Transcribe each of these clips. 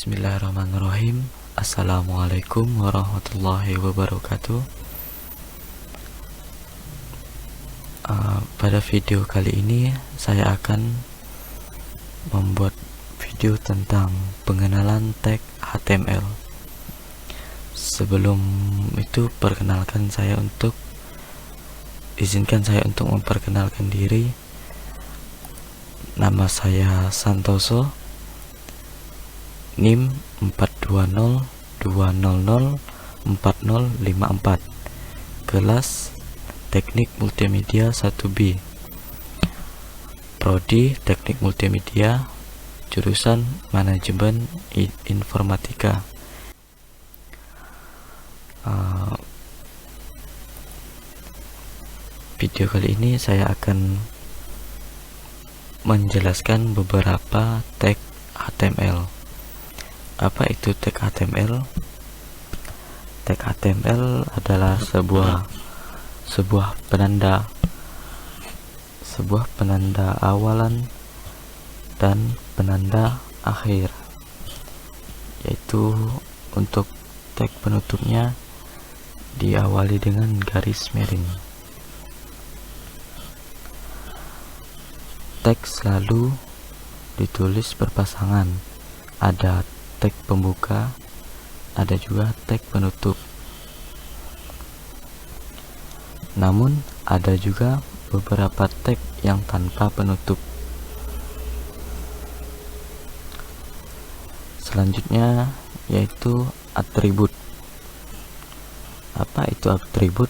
Bismillahirrahmanirrahim. Assalamualaikum warahmatullahi wabarakatuh. Pada video kali ini saya akan membuat video tentang pengenalan tag HTML. Sebelum itu izinkan saya untuk memperkenalkan diri. Nama saya Santoso, NIM 420204054, kelas Teknik Multimedia 1B, Prodi Teknik Multimedia, jurusan Manajemen Informatika. Video kali ini saya akan menjelaskan beberapa tag HTML. Apa itu tag HTML? Tag HTML adalah sebuah penanda awalan dan penanda akhir, yaitu untuk tag penutupnya diawali dengan garis miring. Tag selalu ditulis berpasangan. Ada tag pembuka, ada juga tag penutup. Namun ada juga beberapa tag yang tanpa penutup. Selanjutnya yaitu atribut. Apa itu atribut?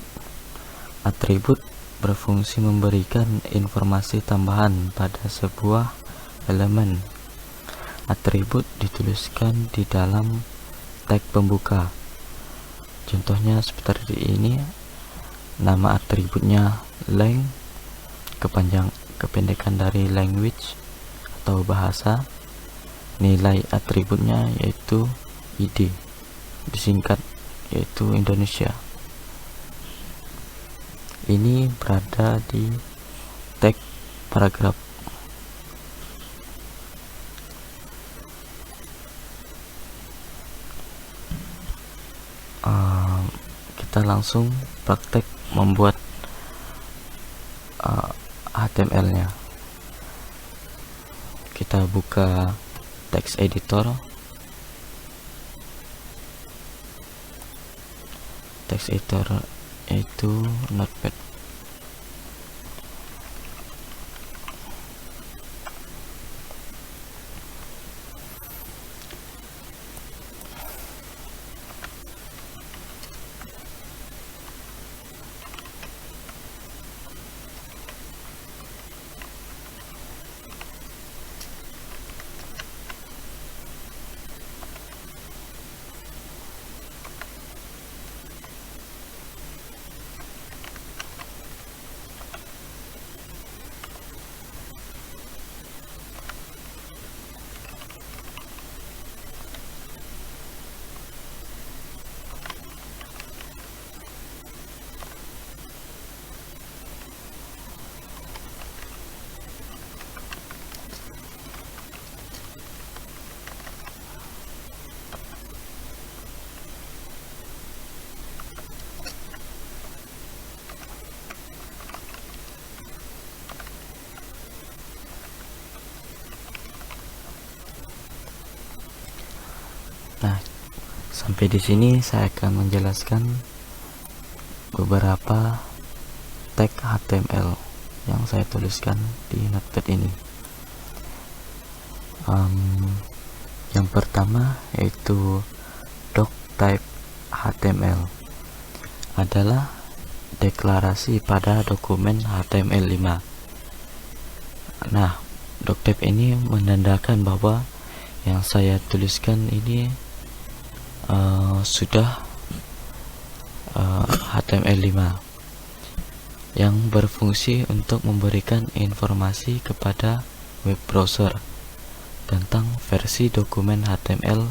Atribut berfungsi memberikan informasi tambahan pada sebuah elemen. Atribut dituliskan di dalam tag pembuka. Contohnya seperti ini. Nama atributnya length, kependekan dari language atau bahasa. Nilai atributnya yaitu ID, disingkat yaitu Indonesia. Ini berada di tag paragraf. Kita langsung praktek membuat HTML-nya. Kita buka text editor. Text editor yaitu Notepad. Nah, sampai di sini saya akan menjelaskan beberapa tag HTML yang saya tuliskan di Notepad ini. Yang pertama yaitu doctype HTML, adalah deklarasi pada dokumen HTML5. Nah, doctype ini menandakan bahwa yang saya tuliskan ini sudah HTML5 yang berfungsi untuk memberikan informasi kepada web browser tentang versi dokumen HTML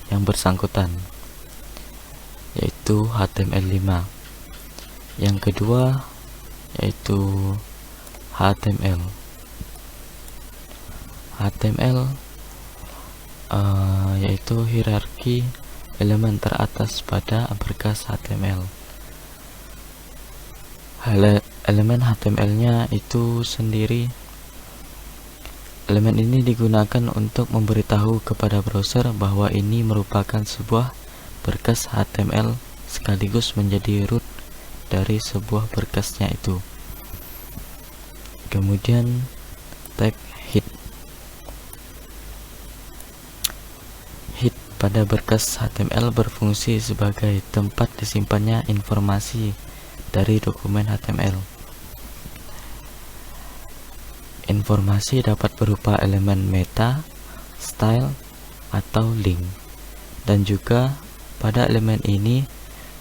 yang bersangkutan, yaitu HTML5. Yang kedua yaitu HTML. HTML yaitu hierarki elemen teratas pada berkas HTML. Elemen HTML-nya itu sendiri. Elemen ini digunakan untuk memberitahu kepada browser bahwa ini merupakan sebuah berkas HTML sekaligus menjadi root dari sebuah berkasnya itu. Kemudian tag head. Head pada berkas HTML berfungsi sebagai tempat disimpannya informasi dari dokumen HTML. Informasi dapat berupa elemen meta, style, atau link. Dan juga pada elemen ini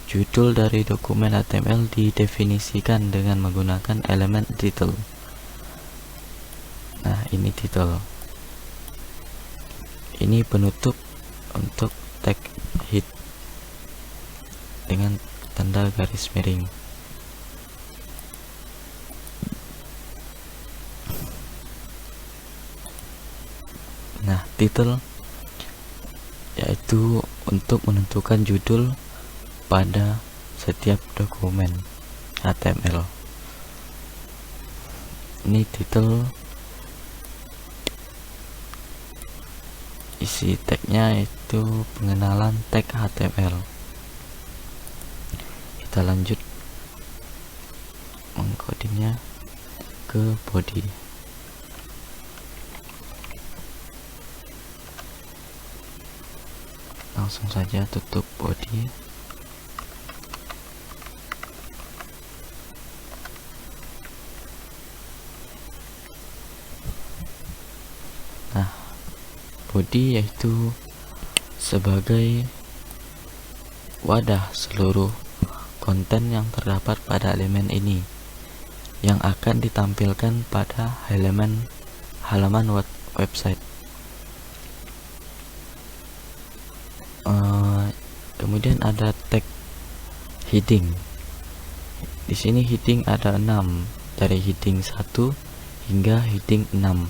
judul dari dokumen HTML didefinisikan dengan menggunakan elemen title. Nah, ini title. Ini penutup untuk tag head dengan tanda garis miring. Nah, title yaitu untuk menentukan judul pada setiap dokumen HTML. Ini title. Isi tagnya itu pengenalan tag HTML. Kita lanjut mengcodingnya ke body. Langsung saja tutup body. Nah, body yaitu sebagai wadah seluruh konten yang terdapat pada elemen ini yang akan ditampilkan pada halaman website. Kemudian ada tag heading. Di sini heading ada 6, dari heading 1 hingga heading 6.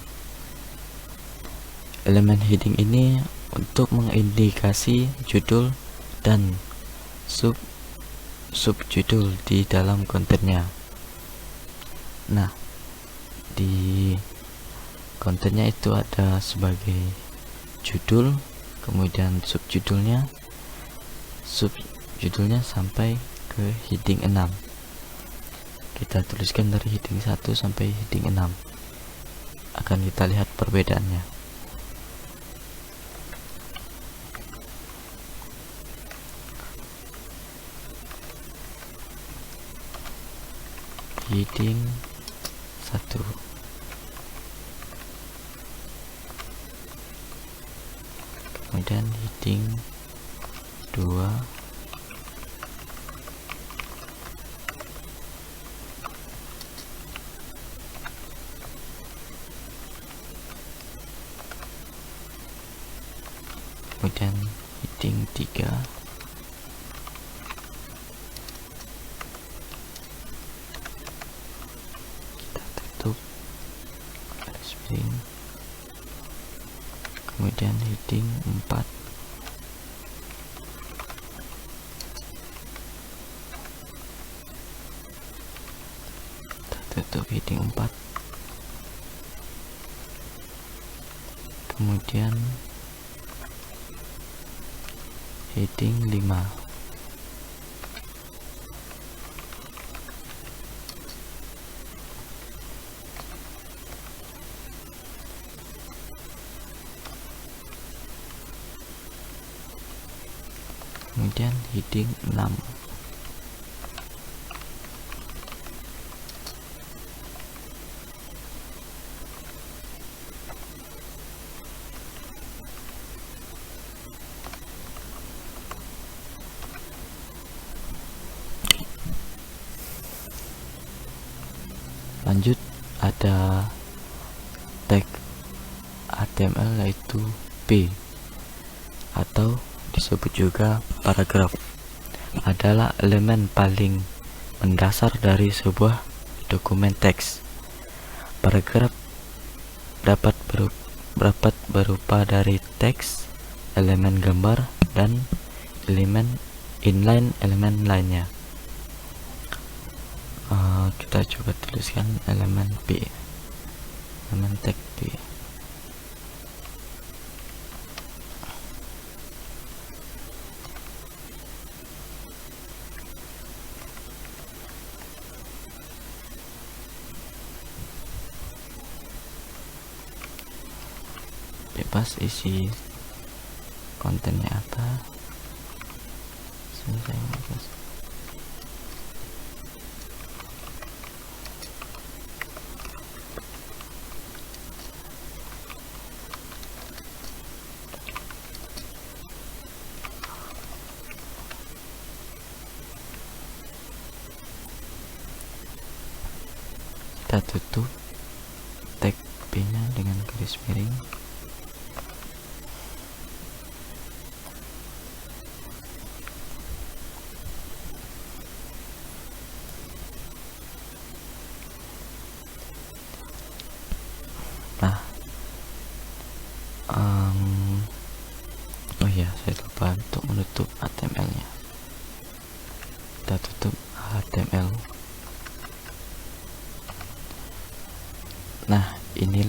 Elemen heading ini untuk mengindikasi judul dan subjudul di dalam kontennya. Nah, di kontennya itu ada sebagai judul, kemudian subjudulnya sampai ke heading 6. Kita tuliskan dari heading 1 sampai heading 6. Akan kita lihat perbedaannya. Heading 1, kemudian heading 2, kemudian heading 3, kita tutup garis miring, kemudian heading 4, tutup heading 4, kemudian heading 5, kemudian heading 6. Lanjut, ada tag HTML yaitu P atau disebut juga paragraf. Adalah elemen paling mendasar dari sebuah dokumen teks. Paragraf dapat dapat berupa dari teks, elemen gambar, dan elemen inline elemen lainnya. Kita coba tuliskan elemen P, elemen tag P. Bebas isi kontennya apa. Sini saya bebas. Kita tutup tag P nya dengan garis miring. Nah, oh ya, saya lupa untuk menutup HTML nya. Kita tutup HTML. Nah, ini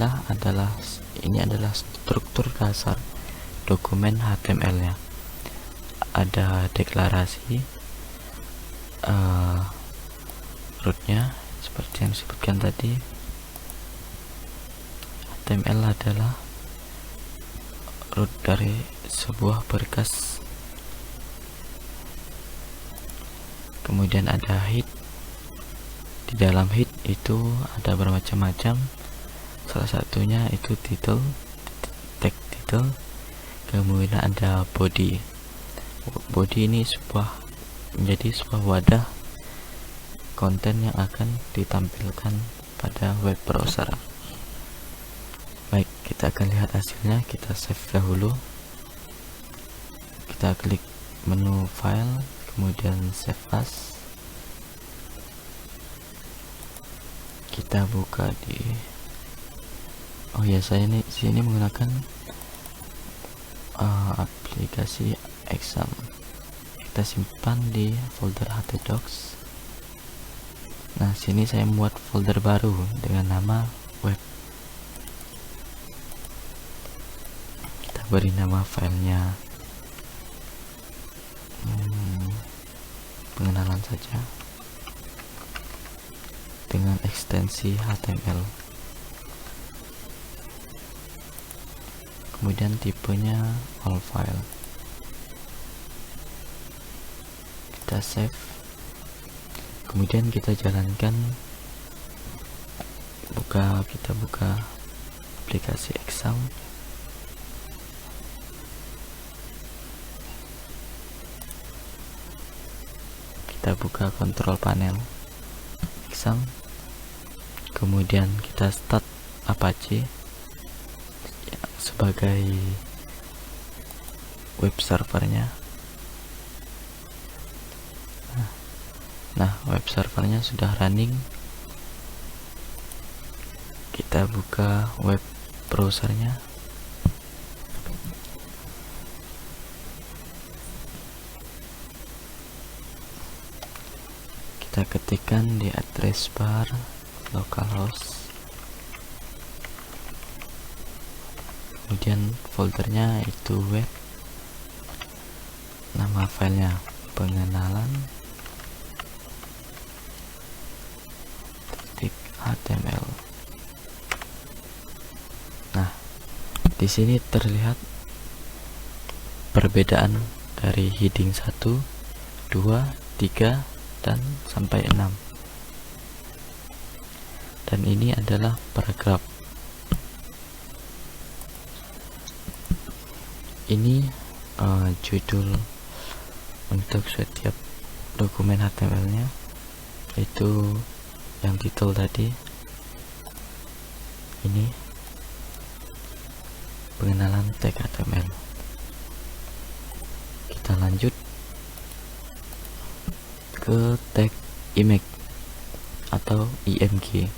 adalah struktur dasar dokumen HTML nya. Ada deklarasi, rootnya seperti yang disebutkan tadi. HTML adalah root dari sebuah berkas. Kemudian ada head. Di dalam head itu ada bermacam-macam. Salah satunya itu title, tag title. Kemudian ada body. Body ini menjadi sebuah wadah konten yang akan ditampilkan pada web browser. Baik, kita akan lihat hasilnya. Kita save dahulu. Kita klik menu file, kemudian save as. Kita buka di saya di sini menggunakan aplikasi exam. Kita simpan di folder htdocs. Nah, sini saya membuat folder baru dengan nama web. Kita beri nama filenya pengenalan saja dengan ekstensi HTML. Kemudian tipenya all file. Kita save. Kemudian kita jalankan. Kita buka aplikasi exam. Kita buka control panel exam. Kemudian kita start Apache sebagai web servernya. Nah, web servernya sudah running. Kita buka web browsernya. Kita ketikkan di address bar localhost. Kemudian foldernya itu web. Nama filenya pengenalan .html. Nah, di sini terlihat perbedaan dari heading 1, 2, 3 dan sampai 6. Dan ini adalah paragraf. Ini judul untuk setiap dokumen HTML-nya, itu yang title tadi. Ini pengenalan tag HTML. Kita lanjut ke tag image atau IMG.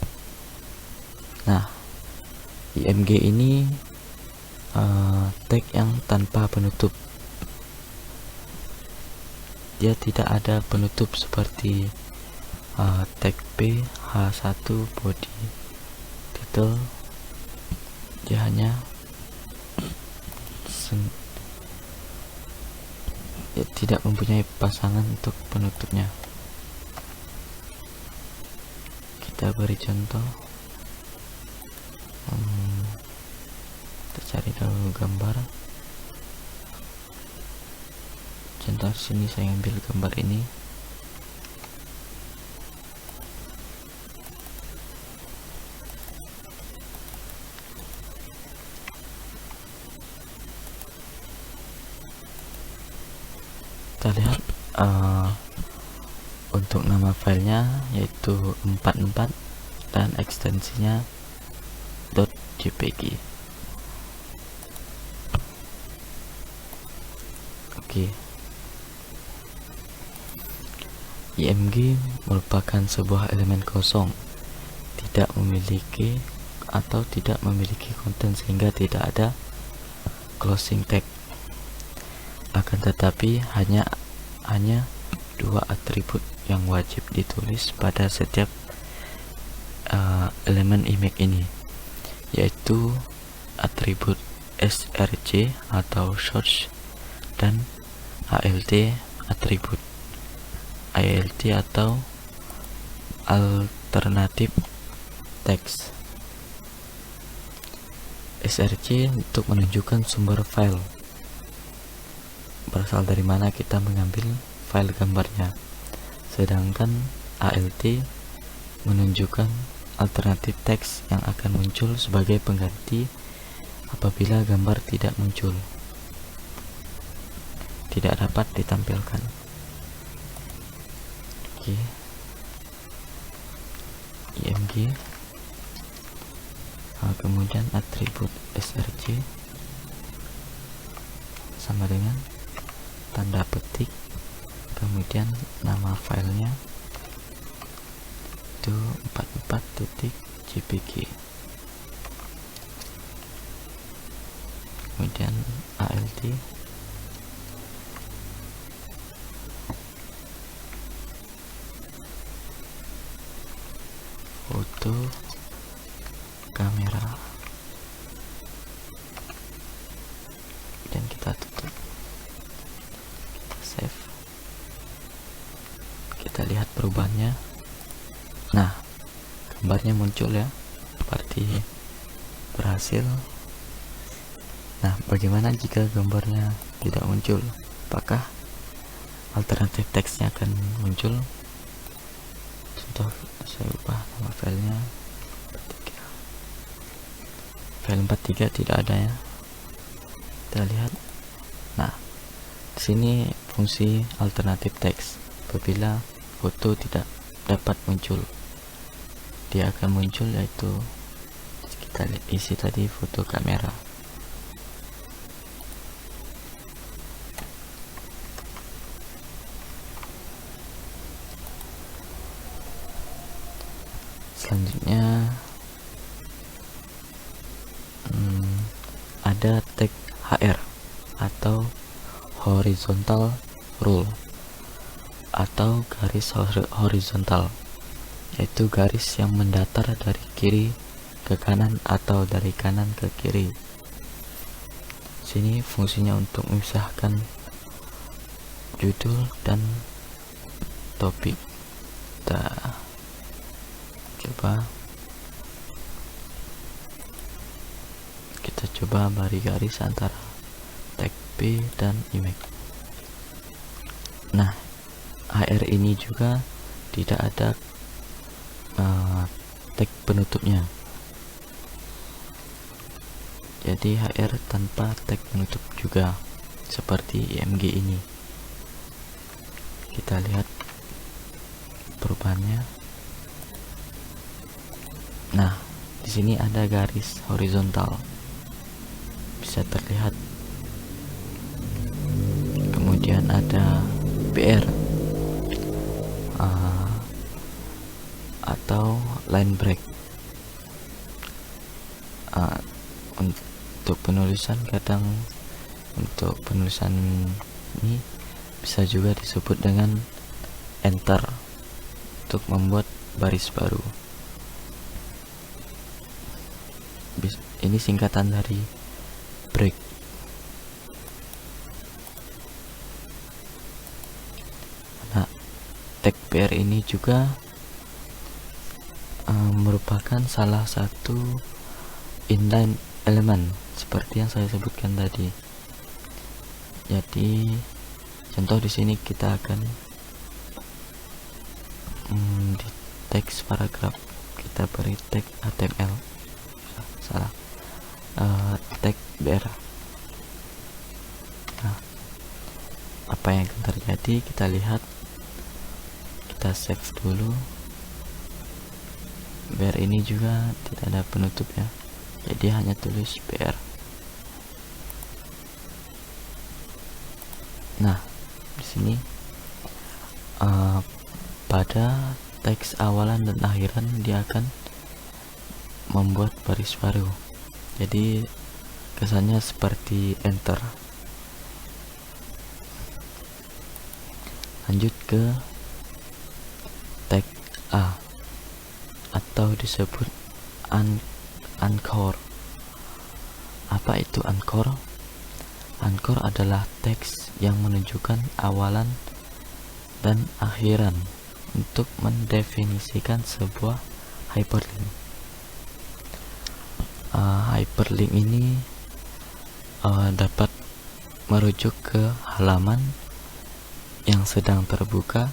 Nah, IMG ini tag yang tanpa penutup. Dia tidak ada penutup seperti tag P, H1, body, title. Dia hanya dia tidak mempunyai pasangan untuk penutupnya. Kita beri contoh. Kita cari dulu gambar. Contoh sini saya ambil gambar ini. Kita lihat untuk nama filenya yaitu 44 dan ekstensinya .jpg. Oke. IMG merupakan sebuah elemen kosong, tidak memiliki atau tidak memiliki konten sehingga tidak ada closing tag. Akan tetapi hanya dua atribut yang wajib ditulis pada setiap elemen image ini, yaitu atribut src atau source dan alt atribut alt atau alternative text. src untuk menunjukkan sumber file, berasal dari mana kita mengambil file gambarnya, sedangkan alt menunjukkan alternatif teks yang akan muncul sebagai pengganti apabila gambar tidak muncul, tidak dapat ditampilkan. Oke. IMG, kemudian atribut src sama dengan tanda petik, kemudian nama filenya itu 44.jpg, kemudian alt foto kamera, dan kita tutup, kita save, kita lihat perubahannya. Nah, gambarnya muncul ya, berarti berhasil. Nah, bagaimana jika gambarnya tidak muncul? Apakah alternatif teksnya akan muncul? Contoh, saya ubah nama filenya 43. File 43 tidak ada ya. Kita lihat. Nah, di sini fungsi alternatif teks. Apabila foto tidak dapat muncul, dia akan muncul yaitu kita isi tadi foto kamera. Selanjutnya ada tag HR atau horizontal rule atau garis horizontal, yaitu garis yang mendatar dari kiri ke kanan atau dari kanan ke kiri. Sini fungsinya untuk memisahkan judul dan topik. Kita coba beri garis antara tag P dan image. Nah, HR ini juga tidak ada tag penutupnya, jadi HR tanpa tag penutup juga seperti IMG ini. Kita lihat perubahannya. Nah, di sini ada garis horizontal, bisa terlihat. Kemudian ada BR atau line break. Untuk untuk penulisan kadang untuk penulisan ini bisa juga disebut dengan enter untuk membuat baris baru. Ini singkatan dari break. Nah, tag BR ini juga merupakan salah satu inline element seperti yang saya sebutkan tadi. Jadi contoh di sini kita akan di teks paragraf kita beri tag HTML, salah, tag BR. Nah, apa yang akan terjadi kita lihat, kita save dulu. BR ini juga tidak ada penutup ya, jadi hanya tulis BR. Nah, di sini pada teks awalan dan akhiran dia akan membuat baris baru. Jadi kesannya seperti enter. Lanjut ke tag A atau disebut anchor. Apa itu anchor? Anchor adalah teks yang menunjukkan awalan dan akhiran untuk mendefinisikan sebuah hyperlink. Hyperlink ini dapat merujuk ke halaman yang sedang terbuka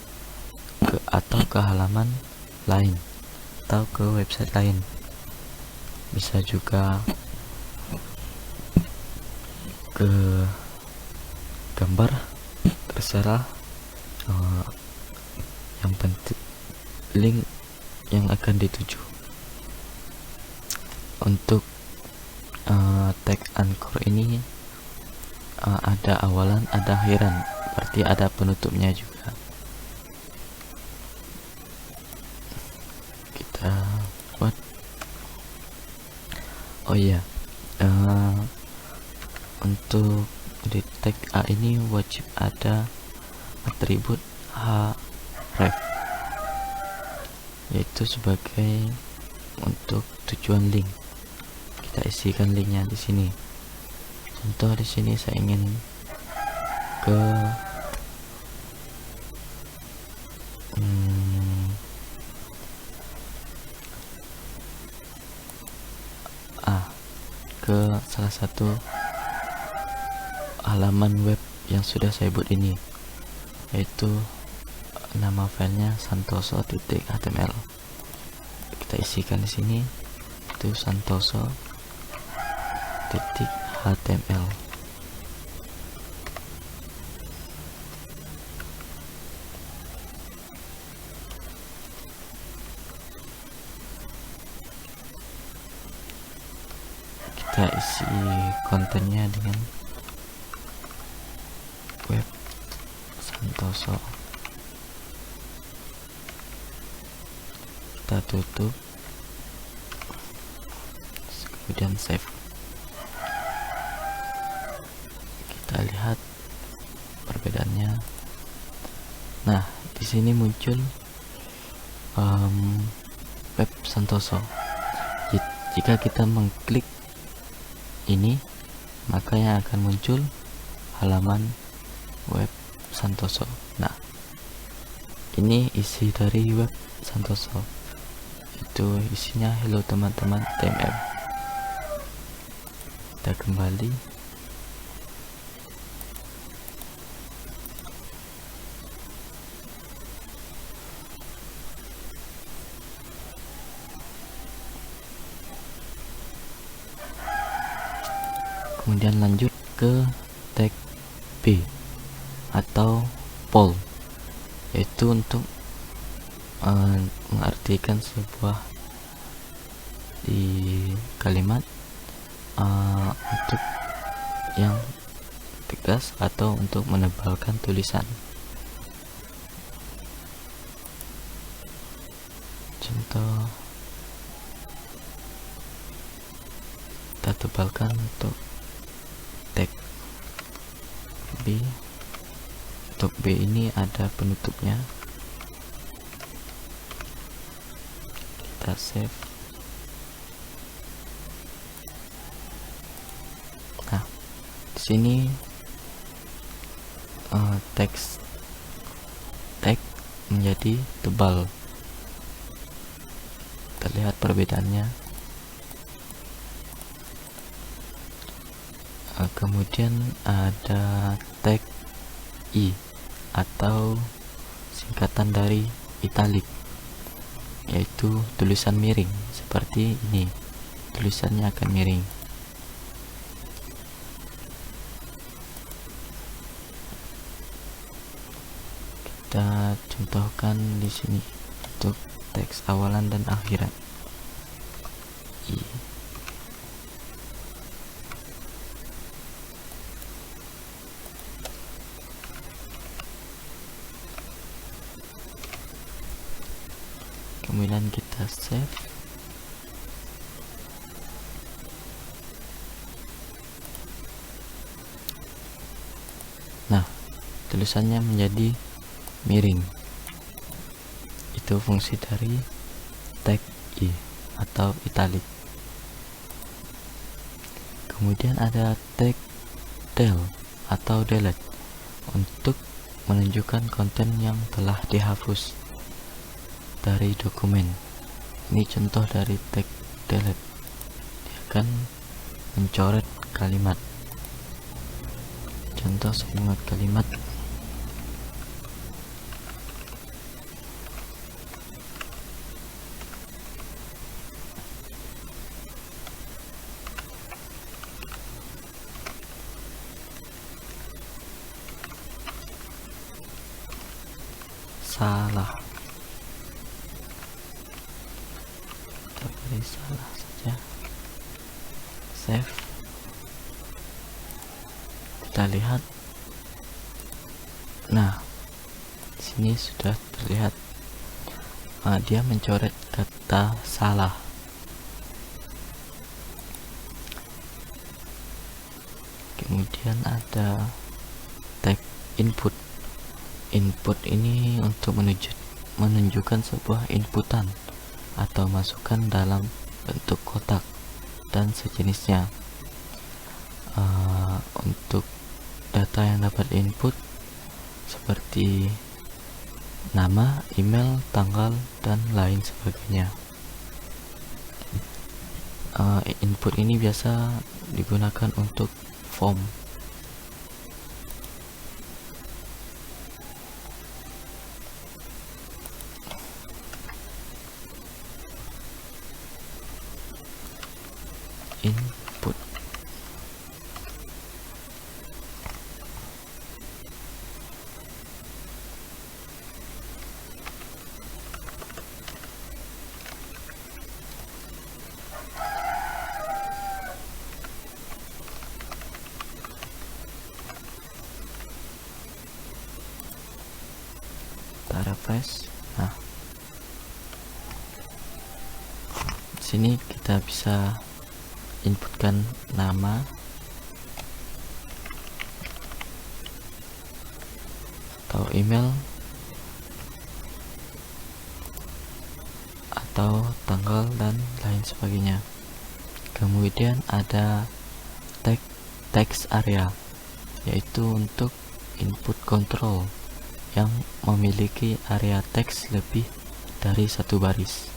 atau ke halaman lain atau ke website lain. Bisa juga ke gambar, terserah. Yang penting link yang akan dituju. Untuk tag anchor ini ada awalan, ada akhiran, berarti ada penutupnya juga. Kita buat, oh iya, untuk di tag A ini wajib ada atribut href, yaitu sebagai untuk tujuan link. Kita isikan linknya di sini. Contoh di sini saya ingin ke ke salah satu halaman web yang sudah saya buat ini, yaitu nama filenya santoso.html. Kita isikan di sini itu santoso.html. Kita isi kontennya dengan web santoso. Kita tutup, kemudian save. Kita lihat perbedaannya. Nah, di sini muncul web santoso. Jika kita mengklik ini, maka yang akan muncul halaman web santoso. Nah, ini isi dari web santoso. Itu isinya hello teman-teman HTML. Kita kembali. Kemudian lanjut ke tag B atau poll, yaitu untuk mengartikan sebuah di kalimat untuk yang tegas atau untuk menebalkan tulisan. Contoh, kita tebalkan untuk B. Untuk B ini ada penutupnya, kita save. Nah, di sini teks tag menjadi tebal. Terlihat perbedaannya. Kemudian ada tag I atau singkatan dari italic, yaitu tulisan miring seperti ini. Tulisannya akan miring. Kita contohkan di sini untuk teks awalan dan akhiran. I. Kemudian kita save. Nah, tulisannya menjadi miring. Itu fungsi dari tag I atau italic. Kemudian ada tag del atau delete untuk menunjukkan konten yang telah dihapus dari dokumen. Ini contoh dari tag delete. Dia akan mencoret kalimat. Contoh sebuah kalimat. Salah. Kita beri salah saja. Save. Kita lihat. Nah, di sini sudah terlihat dia mencoret kata salah. Kemudian ada tag input. Input ini untuk menunjukkan sebuah inputan atau masukan dalam bentuk kotak dan sejenisnya. Untuk data yang dapat input seperti nama, email, tanggal, dan lain sebagainya. Input ini biasa digunakan untuk form. Input. Kita refresh. Nah, di sini kita bisa inputkan nama, atau email, atau tanggal, dan lain sebagainya. Kemudian ada tag text area, yaitu untuk input control yang memiliki area teks lebih dari satu baris.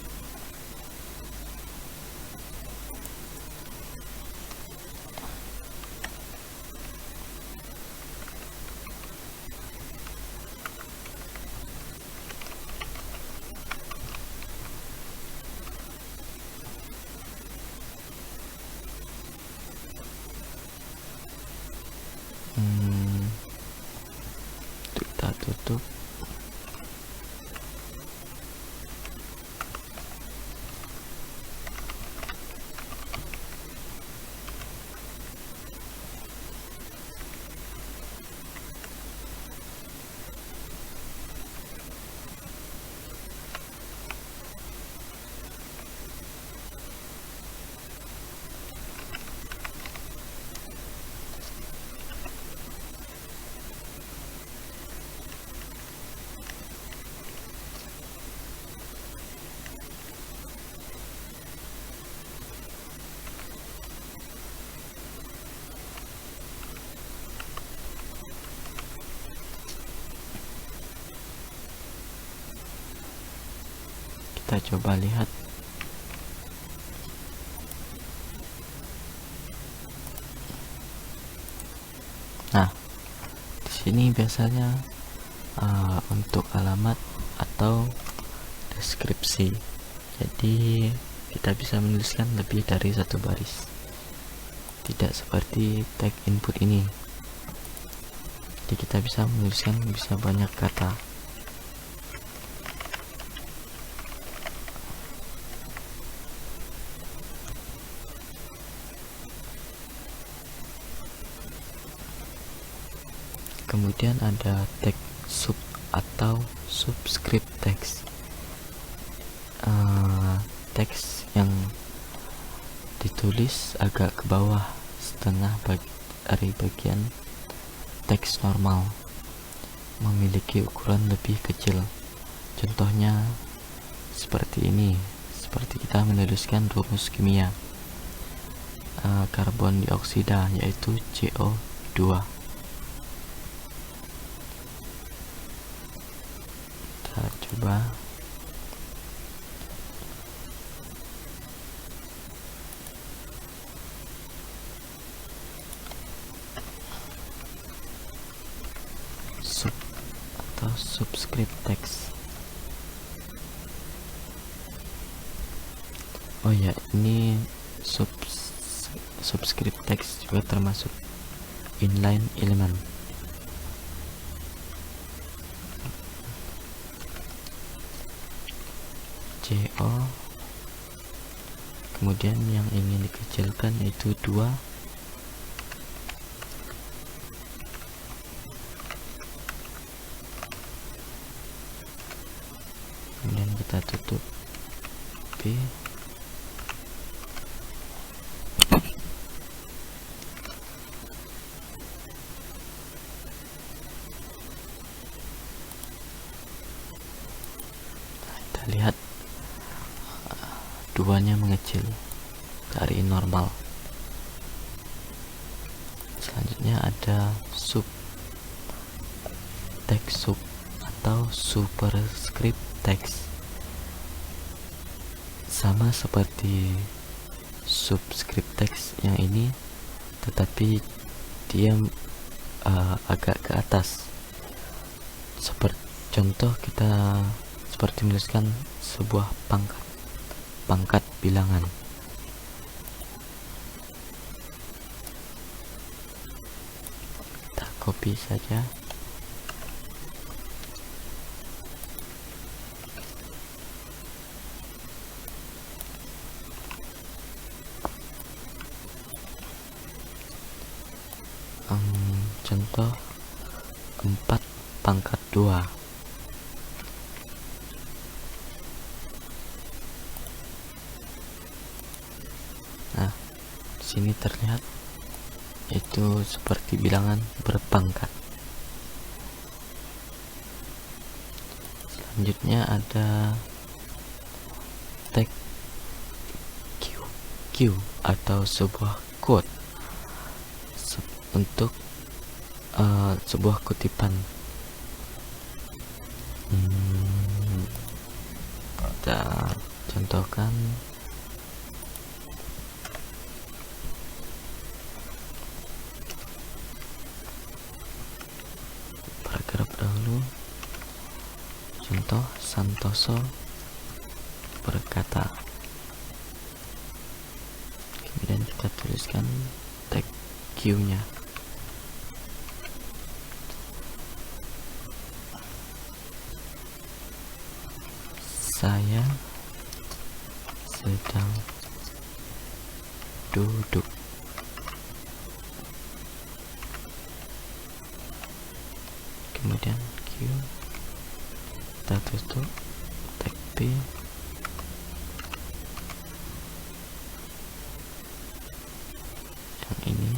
Kita tutup. kita coba lihat. Nah, di sini biasanya untuk alamat atau deskripsi. Jadi kita bisa menuliskan lebih dari satu baris. Tidak seperti tag input ini. Jadi kita bisa menuliskan banyak kata. Kemudian ada tag sub atau subscript text. Teks yang ditulis agak ke bawah setengah dari bagian teks normal, memiliki ukuran lebih kecil. Contohnya seperti ini, seperti kita menuliskan rumus kimia karbon dioksida, yaitu CO2. Kita coba. Sub atau subscript text. Oh ya, ini subscript text juga termasuk inline element. CO, kemudian yang ingin dikecilkan itu 2, kemudian kita tutup B. Kita lihat duanya mengecil dari normal. Selanjutnya ada sub, teks sub atau superscript text. Sama seperti subscript text yang ini, tetapi dia agak ke atas. Seperti contoh, kita seperti menuliskan sebuah pangkat bilangan. Kita copy saja. Contoh 4 pangkat 2. Nah, sini terlihat itu seperti bilangan berpangkat. Selanjutnya ada tag Q atau sebuah quote untuk sebuah kutipan. Kita contohkan paragraf dahulu. Contoh, Santoso berkata. Kemudian kita tuliskan tag Q-nya. Saya sedang duduk. Kemudian Q, kita tutup tag P. Yang ini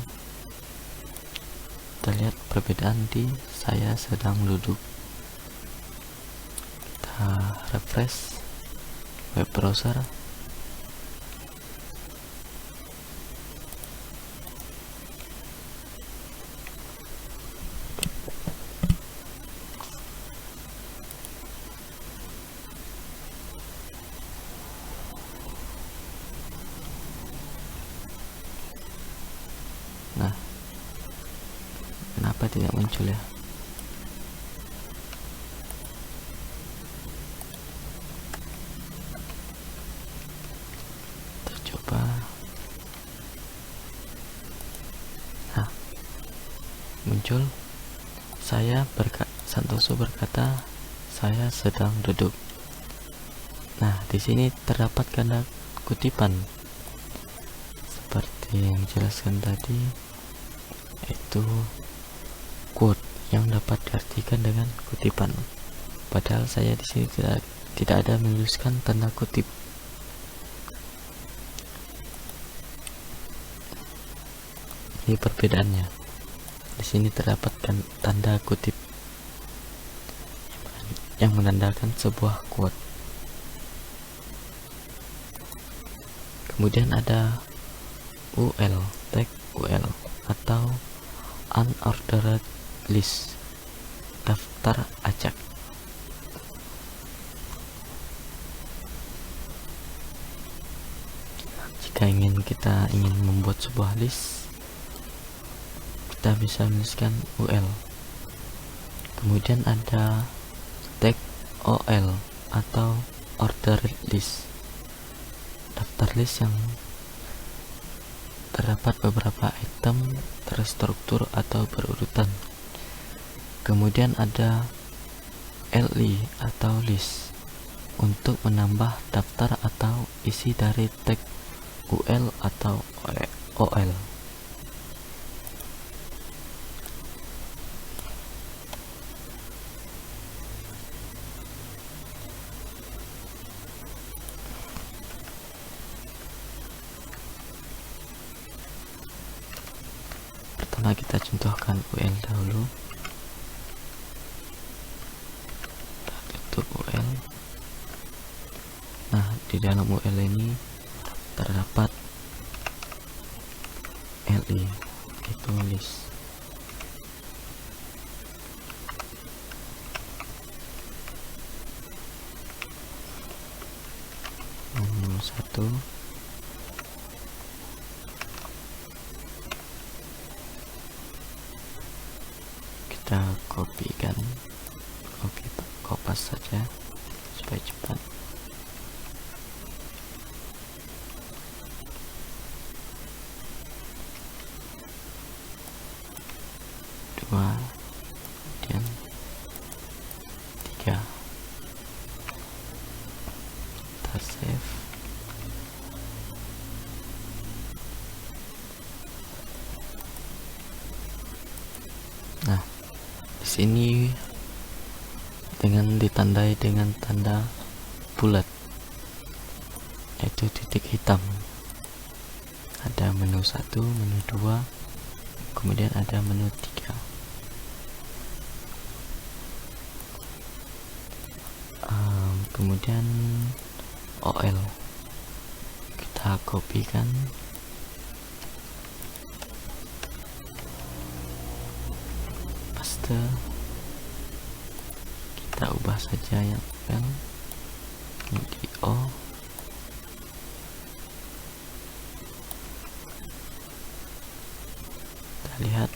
kita lihat perbedaan di saya sedang duduk. Kita refresh web browser. kenapa tidak muncul ya? Kita coba. Nah, muncul. Santoso berkata, saya sedang duduk. Nah, di sini terdapat kata kutipan seperti yang dijelaskan tadi, yaitu quote yang dapat diartikan dengan kutipan. Padahal saya di sini tidak ada menuliskan tanda kutip. Ini perbedaannya. Di sini terdapat tanda kutip yang menandakan sebuah quote. Kemudian ada UL, tag UL atau unordered list, daftar acak. Jika kita ingin membuat sebuah list, kita bisa menuliskan UL. Kemudian ada tag OL atau ordered list, daftar list yang terdapat beberapa item terstruktur atau berurutan. Kemudian ada LI atau list untuk menambah daftar atau isi dari tag UL atau OL. Pertama kita contohkan UL dahulu. Kita tutup UL. Nah, di dalam UL ini terdapat LI, itu list. Nomor 1. Kita kopas saja supaya cepat. Dua, kemudian 3. Kita save. Nah, di sini dengan ditandai dengan tanda bulat, yaitu titik hitam. Ada menu 1, menu 2, kemudian ada menu 3. Kemudian OL kita kopikan, paste, kita ubah saja yang L menjadi O. Kita lihat.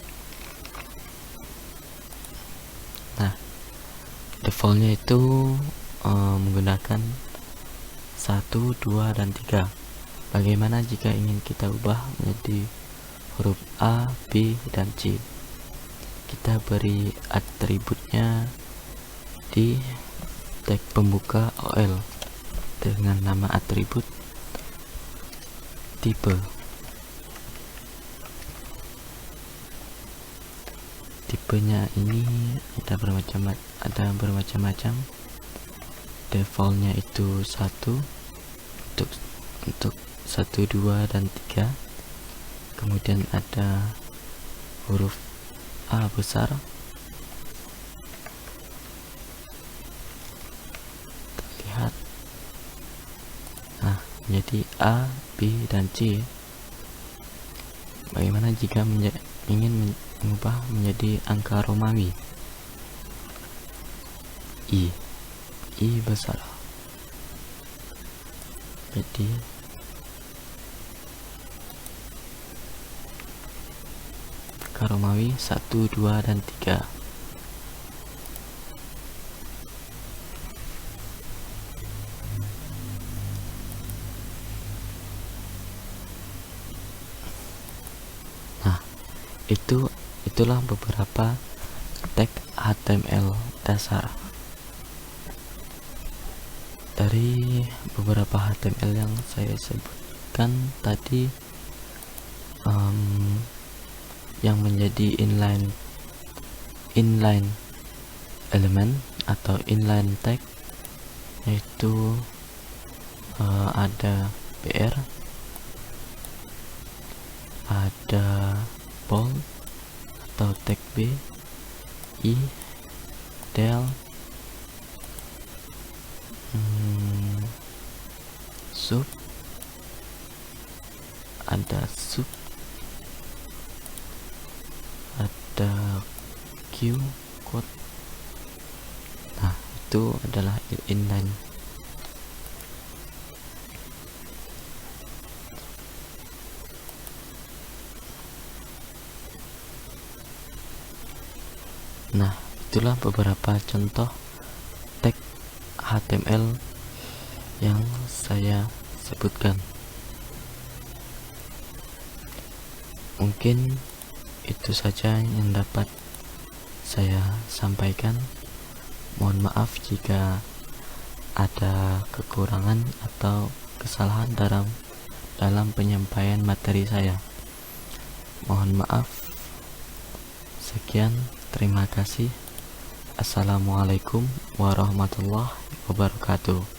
Nah, defaultnya itu menggunakan 1, 2, dan 3. Bagaimana jika ingin kita ubah menjadi huruf A, B, dan C? Kita beri atributnya di tag pembuka OL dengan nama atribut tipe. Tipenya ini ada bermacam-macam. Defaultnya itu 1 untuk 1, 2, dan 3. Kemudian ada huruf A besar, terlihat. Nah, menjadi A, B, dan C. Bagaimana jika ingin mengubah menjadi angka Romawi? I besar. Jadi angka Romawi 1, 2, dan 3. Nah, itulah beberapa tag HTML dasar. Dari beberapa HTML yang saya sebutkan tadi, yang menjadi inline element atau inline tag yaitu ada BR, ada bold atau tag B, I, del, sub, ada sub, ada Q, quote. Nah, itu adalah inline. Nah, itulah beberapa contoh tag HTML yang saya sebutkan. Mungkin itu saja yang dapat saya sampaikan. Mohon maaf jika ada kekurangan atau kesalahan dalam penyampaian materi saya. Mohon maaf. Sekian, terima kasih. Assalamualaikum warahmatullahi wabarakatuh.